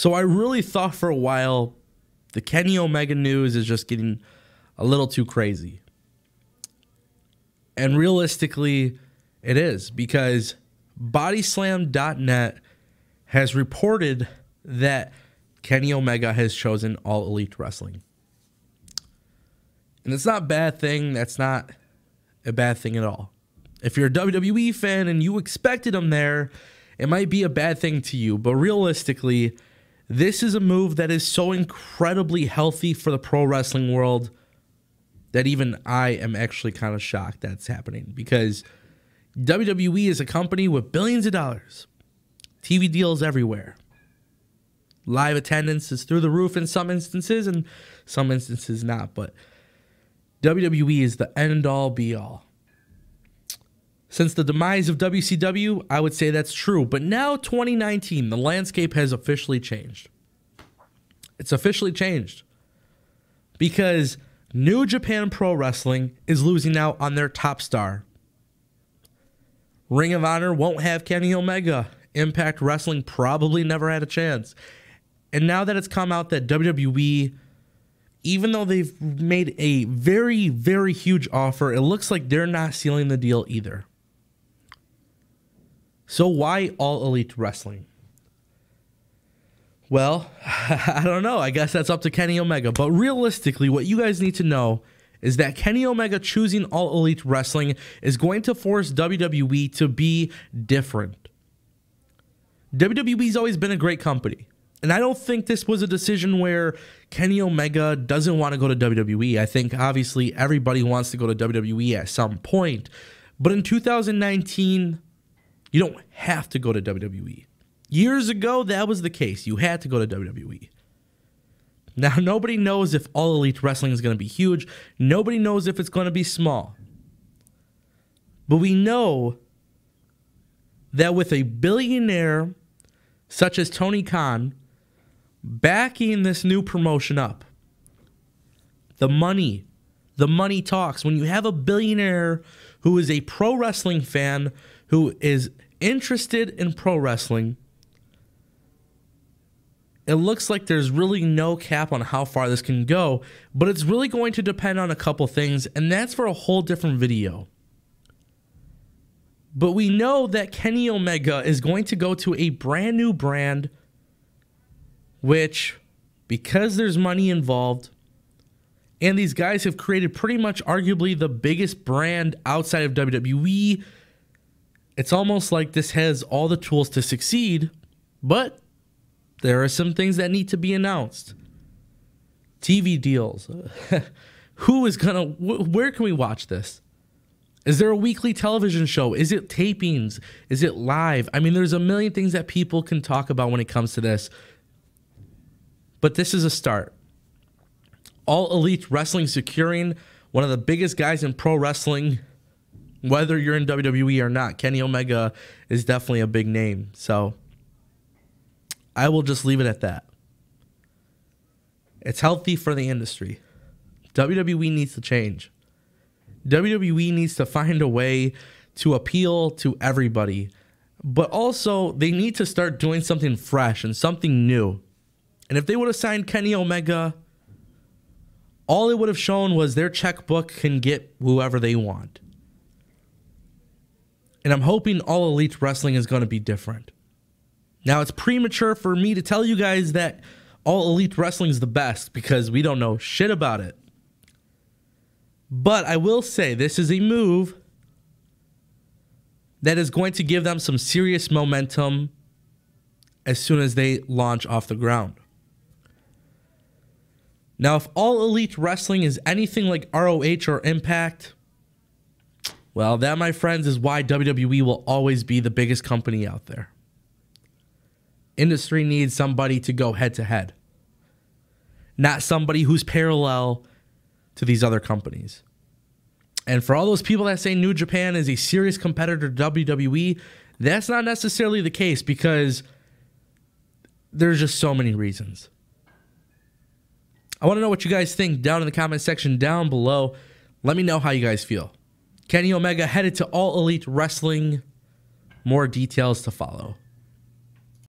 So I really thought for a while the Kenny Omega news is just getting a little too crazy. And realistically, it is, because Bodyslam.net has reported that Kenny Omega has chosen All Elite Wrestling. And it's not a bad thing. That's not a bad thing at all. If you're a WWE fan and you expected him there, it might be a bad thing to you. But realistically, this is a move that is so incredibly healthy for the pro wrestling world that even I am actually kind of shocked that's happening, because WWE is a company with billions of dollars, TV deals everywhere, live attendance is through the roof in some instances, and some instances not, but WWE is the end-all be-all. Since the demise of WCW, I would say that's true, but now 2019, the landscape has officially changed. It's officially changed because New Japan Pro Wrestling is losing out on their top star. Ring of Honor won't have Kenny Omega. Impact Wrestling probably never had a chance. And now that it's come out that WWE, even though they've made a very, very huge offer, it looks like they're not sealing the deal either. So why All Elite Wrestling? Well, I don't know. I guess that's up to Kenny Omega. But realistically, what you guys need to know is that Kenny Omega choosing All Elite Wrestling is going to force WWE to be different. WWE's always been a great company. And I don't think this was a decision where Kenny Omega doesn't want to go to WWE. I think obviously everybody wants to go to WWE at some point. But in 2019, you don't have to go to WWE. Years ago, that was the case. You had to go to WWE. Now, nobody knows if All Elite Wrestling is going to be huge. Nobody knows if it's going to be small. But we know that with a billionaire such as Tony Khan backing this new promotion up, the money talks. When you have a billionaire who is a pro wrestling fan, who is interested in pro wrestling, it looks like there's really no cap on how far this can go, but it's really going to depend on a couple things, and that's for a whole different video. But we know that Kenny Omega is going to go to a brand new brand, which, because there's money involved, and these guys have created pretty much arguably the biggest brand outside of WWE, it's almost like this has all the tools to succeed, but there are some things that need to be announced. TV deals. Who is gonna, where can we watch this? Is there a weekly television show? Is it tapings? Is it live? I mean, there's a million things that people can talk about when it comes to this. But this is a start. All Elite Wrestling securing one of the biggest guys in pro wrestling, whether you're in WWE or not. Kenny Omega is definitely a big name. So I will just leave it at that. It's healthy for the industry. WWE needs to change. WWE needs to find a way to appeal to everybody. But also, they need to start doing something fresh and something new. And if they would have signed Kenny Omega, all it would have shown was their checkbook can get whoever they want. And I'm hoping All Elite Wrestling is going to be different. Now, it's premature for me to tell you guys that All Elite Wrestling is the best because we don't know shit about it. But I will say this is a move that is going to give them some serious momentum as soon as they launch off the ground. Now, if All Elite Wrestling is anything like ROH or Impact, well, that, my friends, is why WWE will always be the biggest company out there. Industry needs somebody to go head-to-head, not somebody who's parallel to these other companies. And for all those people that say New Japan is a serious competitor to WWE, that's not necessarily the case because there's just so many reasons. I want to know what you guys think down in the comment section down below. Let me know how you guys feel. Kenny Omega headed to All Elite Wrestling. More details to follow.